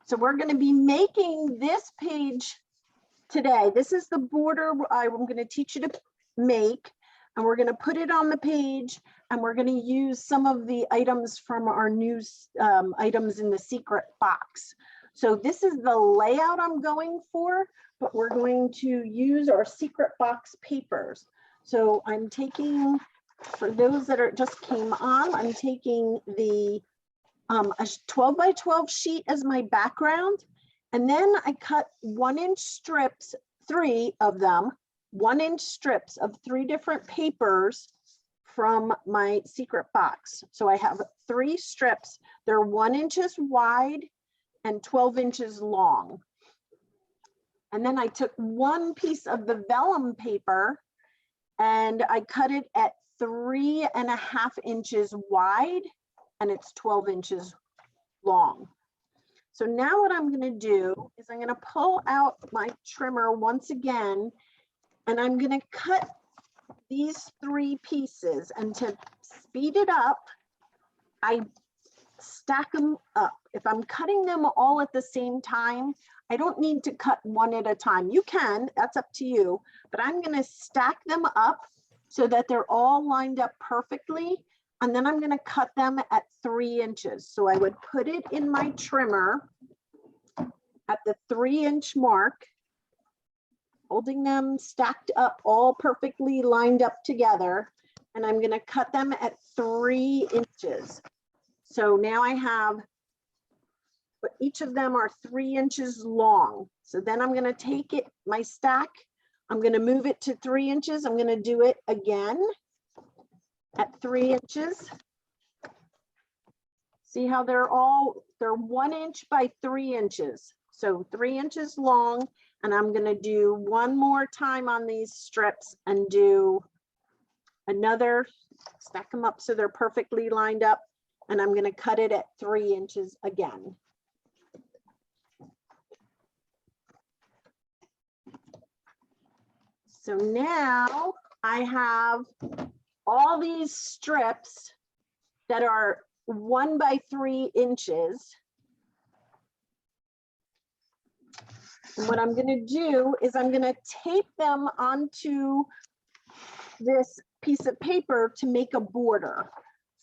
So we're going to be making this page today. This is the border I'm going to teach you to make, and we're going to put it on the page, and we're going to use some of the items from our new items in the secret box. So this is the layout I'm going for, but we're going to use our secret box papers. So I'm taking, for those that are just came on, I'm taking the a 12 by 12 sheet as my background. And then I cut 1-inch strips, 3 of them, 1-inch strips of 3 different papers from my secret box. So I have 3 strips. They're 1 inch wide and 12 inches long. And then I took 1 piece of the vellum paper and I cut it at 3.5 inches wide, and it's 12 inches long. So now what I'm going to do is I'm going to pull out my trimmer once again, and I'm going to cut these 3 pieces, and to speed it up, I stack them up. If I'm cutting them all at the same time, I don't need to cut one at a time. You can, that's up to you, but I'm going to stack them up so that they're all lined up perfectly. And then I'm going to cut them at 3 inches. So I would put it in my trimmer at the 3-inch mark, holding them stacked up, all perfectly lined up together. And I'm going to cut them at 3 inches. So now I have, but each of them are 3 inches long. So then I'm going to take it, my stack, I'm going to move it to 3 inches. I'm going to do it again at 3 inches. See how they're 1 inch by 3 inches. So 3 inches long. And I'm going to do one more time on these strips and do another, stack them up so they're perfectly lined up. And I'm going to cut it at 3 inches again. So now I have all these strips that are 1 by 3 inches. And what I'm going to do is I'm going to tape them onto this piece of paper to make a border.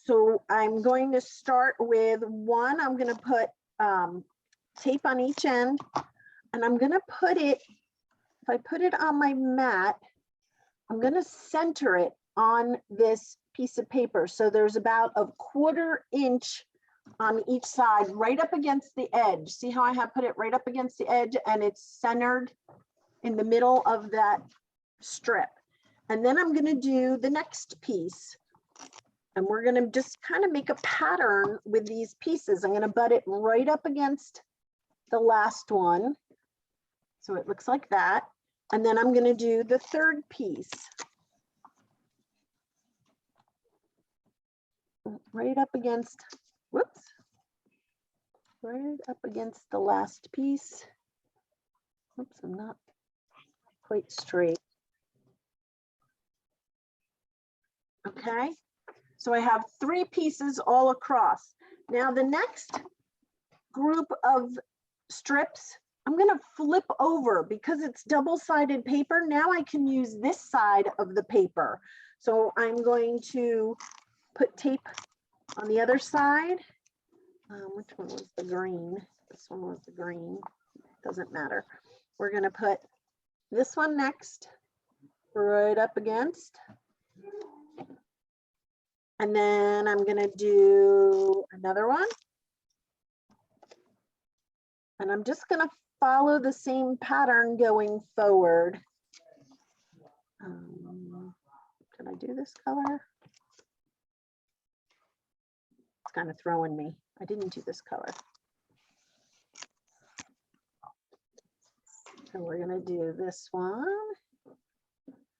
So I'm going to start with 1. I'm going to put tape on each end, and I'm going to put it, if I put it on my mat, I'm going to center it on this piece of paper. So there's about a 1/4 inch on each side, right up against the edge. See how I have put it right up against the edge, and it's centered in the middle of that strip. And then I'm going to do the next piece. And we're going to just kind of make a pattern with these pieces. I'm going to butt it right up against the last one. So it looks like that. And then I'm going to do the 3rd piece. Right up against, whoops, right up against the last piece. Oops, I'm not quite straight. Okay, so I have 3 pieces all across. Now the next group of strips, I'm going to flip over because it's double-sided paper. Now I can use this side of the paper. So I'm going to put tape on the other side. Which one was the green? This one was the green. Doesn't matter. We're going to put this one next, right up against. And then I'm going to do another one. And I'm just going to follow the same pattern going forward. Can I do this color? It's kind of throwing me. I didn't do this color. So we're going to do this one.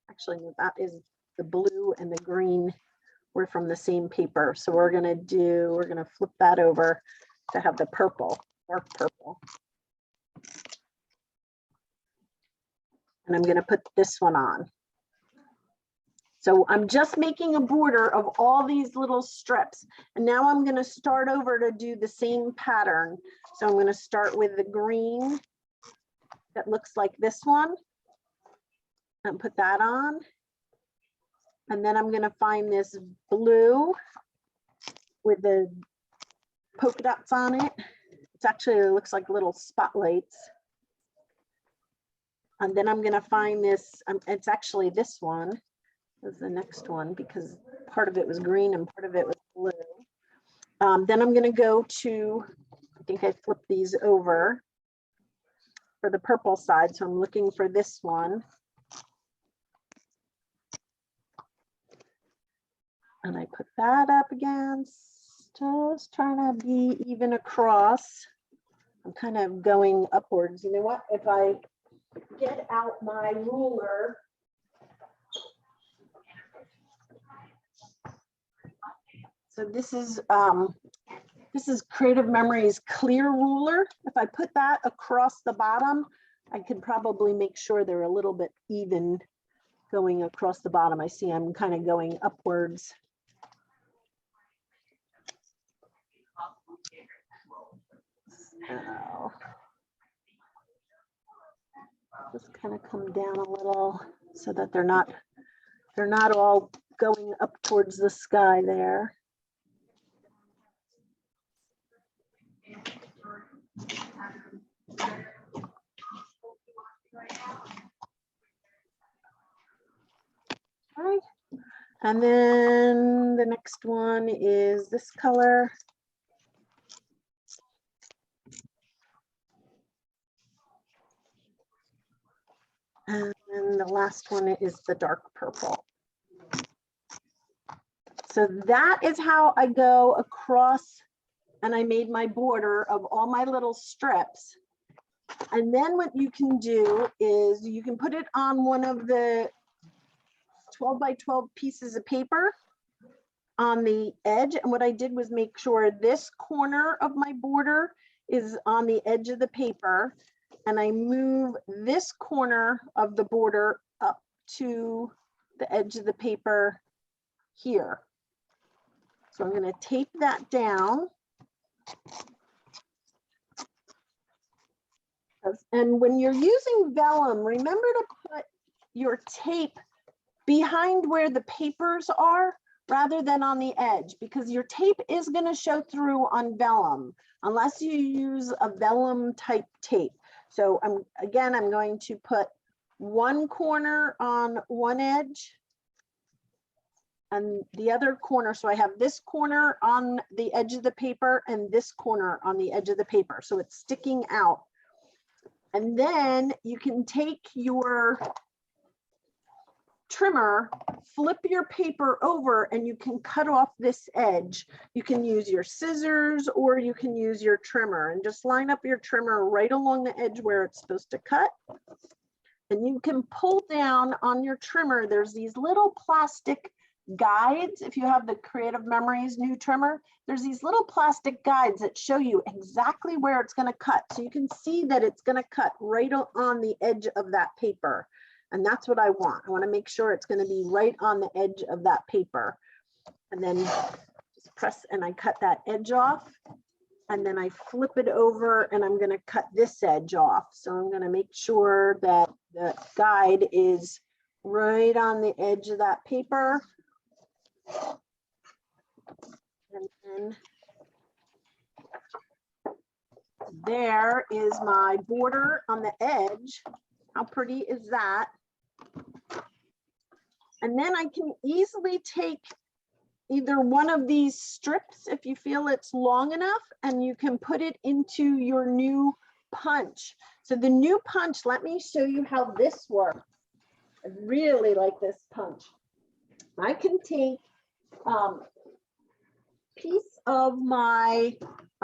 Actually, that is the blue and the green were from the same paper. So we're going to flip that over to have the purple, dark purple. And I'm going to put this one on. So I'm just making a border of all these little strips. And now I'm going to start over to do the same pattern. So I'm going to start with the green that looks like this one and put that on. And then I'm going to find this blue with the polka dots on it. It's actually, it looks like little spotlights. And then I'm going to find this, it's actually this one is the next one because part of it was green and part of it was blue. Then I'm going to go to, I think I flipped these over for the purple side. So I'm looking for this one. And I put that up against, just trying to be even across. I'm kind of going upwards. You know what? If I get out my ruler, so this is Creative Memories clear ruler. If I put that across the bottom, I could probably make sure they're a little bit even going across the bottom. I see I'm kind of going upwards. So, just kind of come down a little so that they're not all going up towards the sky there. All right. And then the next one is this color. And then the last one is the dark purple. So that is how I go across, and I made my border of all my little strips. And then what you can do is you can put it on one of the 12 by 12 pieces of paper on the edge. And what I did was make sure this corner of my border is on the edge of the paper. And I move this corner of the border up to the edge of the paper here. So I'm going to tape that down. And when you're using vellum, remember to put your tape behind where the papers are rather than on the edge, because your tape is going to show through on vellum unless you use a vellum type tape. So I'm going to put one corner on one edge and the other corner. So I have this corner on the edge of the paper and this corner on the edge of the paper. So it's sticking out. And then you can take your trimmer, flip your paper over, and you can cut off this edge. You can use your scissors or you can use your trimmer, and just line up your trimmer right along the edge where it's supposed to cut. And you can pull down on your trimmer. There's these little plastic guides. If you have the Creative Memories new trimmer, there's these little plastic guides that show you exactly where it's going to cut. So you can see that it's going to cut right on the edge of that paper. And that's what I want. I want to make sure it's going to be right on the edge of that paper. And then just press and I cut that edge off. And then I flip it over and I'm going to cut this edge off. So I'm going to make sure that the guide is right on the edge of that paper. And then there is my border on the edge. How pretty is that? And then I can easily take either one of these strips if you feel it's long enough, and you can put it into your new punch. So the new punch, let me show you how this works. I really like this punch. I can take piece of my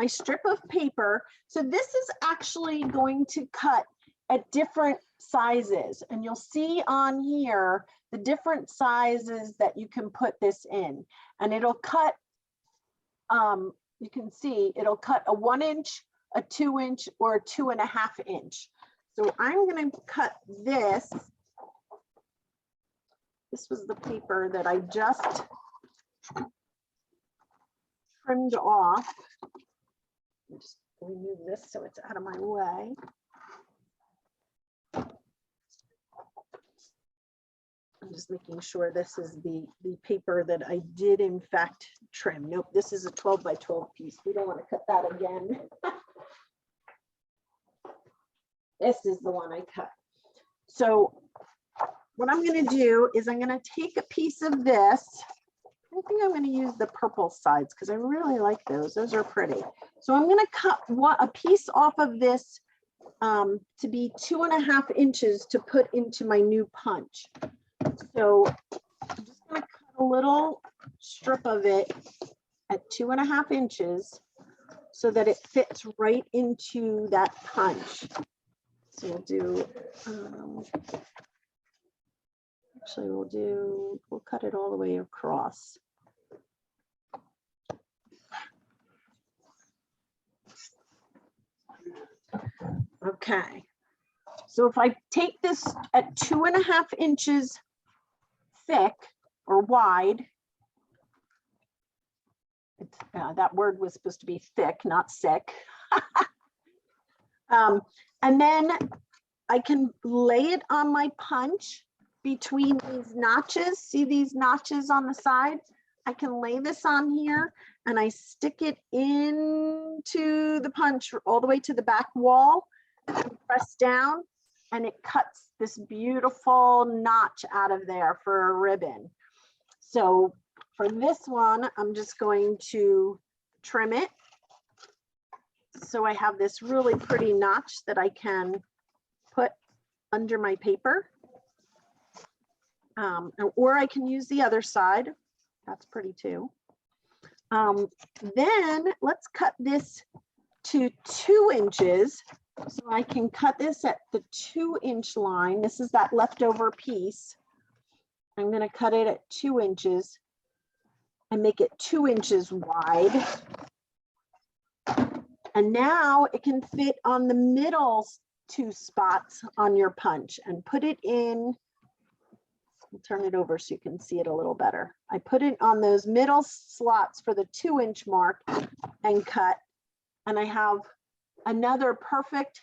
strip of paper. So this is actually going to cut at different sizes, and you'll see on here the different sizes that you can put this in, and it'll cut, you can see it'll cut a 1 inch, a 2 inch, or a 2.5 inch. So I'm going to cut this This was the paper that I just trimmed off. Just remove this so it's out of my way. I'm just making sure this is the paper that I did in fact trim. Nope, this is a 12 by 12 piece. We don't want to cut that again. This is the one I cut. So what I'm going to do is I'm going to take a piece of this. I think I'm going to use the purple sides because I really like those. Those are pretty. So I'm going to cut a piece off of this to be 2.5 inches to put into my new punch. So I'm just going to cut a little strip of it at 2.5 inches so that it fits right into that punch. So we'll do, actually we'll cut it all the way across. Okay, so if I take this at 2.5 inches thick or wide, that word was supposed to be thick, not sick. And then I can lay it on my punch between these notches. See these notches on the side? I can lay this on here and I stick it into the punch all the way to the back wall and press down, and it cuts this beautiful notch out of there for a ribbon. So for this one, I'm just going to trim it. So I have this really pretty notch that I can put under my paper. Or I can use the other side. That's pretty too. Then let's cut this to 2 inches. So I can cut this at the 2-inch line. This is that leftover piece. I'm going to cut it at 2 inches and make it 2 inches wide. And now it can fit on the middle 2 spots on your punch, and put it in. I'll turn it over so you can see it a little better. I put it on those middle slots for the 2-inch mark and cut. And I have another perfect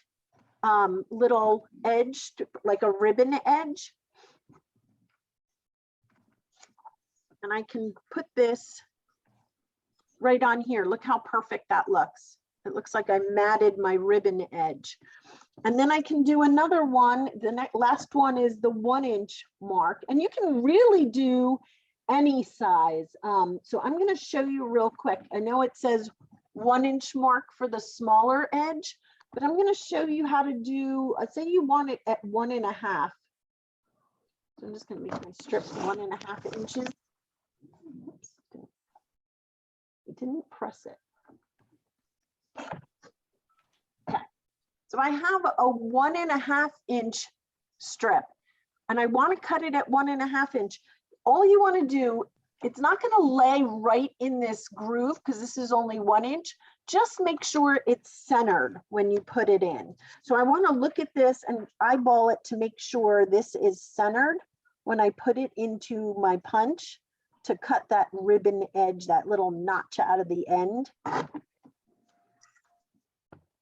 little edge, like a ribbon edge. And I can put this right on here. Look how perfect that looks. It looks like I matted my ribbon edge. And then I can do another one. The last one is the 1-inch mark. And you can really do any size. So I'm going to show you real quick. I know it says 1-inch mark for the smaller edge, but I'm going to show you how to do, say you want it at 1.5. So I'm just going to make my strips 1.5 inches. Oops. It didn't press it. Okay, so I have a 1.5 inch strip and I want to cut it at 1.5 inch. All you want to do, it's not going to lay right in this groove because this is only 1 inch. Just make sure it's centered when you put it in. So I want to look at this and eyeball it to make sure this is centered when I put it into my punch to cut that ribbon edge, that little notch out of the end.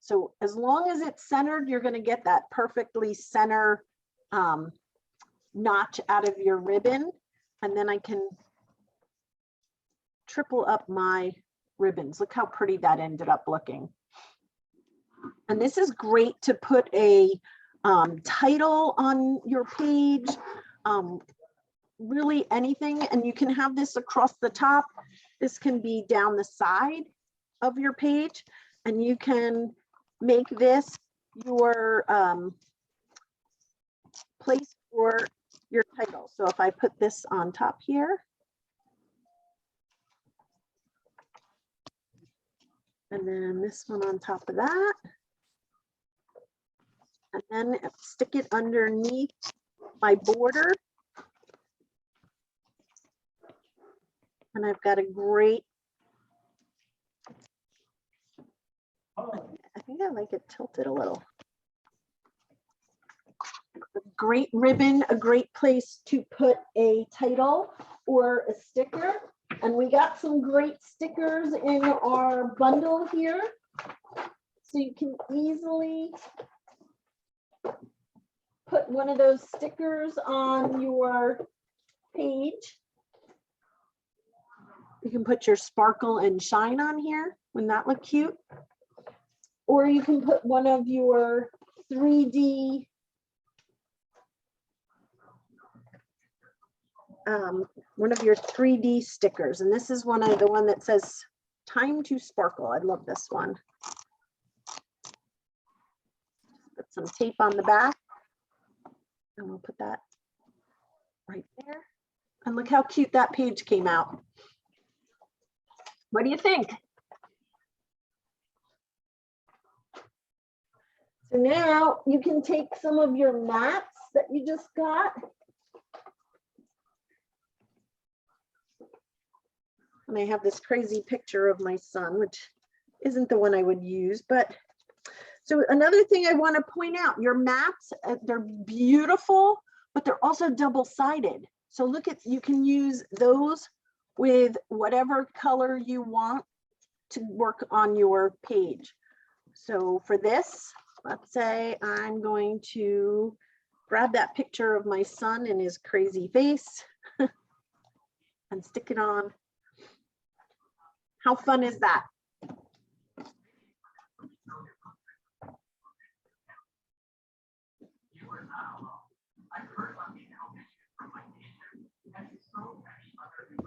So as long as it's centered, you're going to get that perfectly center notch out of your ribbon. And then I can triple up my ribbons. Look how pretty that ended up looking. And this is great to put a title on your page, really anything. And you can have this across the top. This can be down the side of your page, and you can make this your place for your title. So if I put this on top here, and then this one on top of that, and then stick it underneath my border. And I've got a great, I think I like it tilted a little. A great ribbon, a great place to put a title or a sticker. And we got some great stickers in our bundle here. So you can easily put one of those stickers on your page. You can put your sparkle and shine on here. Wouldn't that look cute? Or you can put one of your 3D stickers. And this is one that says time to sparkle. I love this one. Put some tape on the back. And we'll put that right there. And look how cute that page came out. What do you think? So now you can take some of your mats that you just got. And I have this crazy picture of my son, which isn't the one I would use, but so another thing I want to point out, your mats, they're beautiful, but they're also double-sided. So look at, you can use those with whatever color you want to work on your page. So for this, let's say I'm going to grab that picture of my son and his crazy face and stick it on. How fun is that?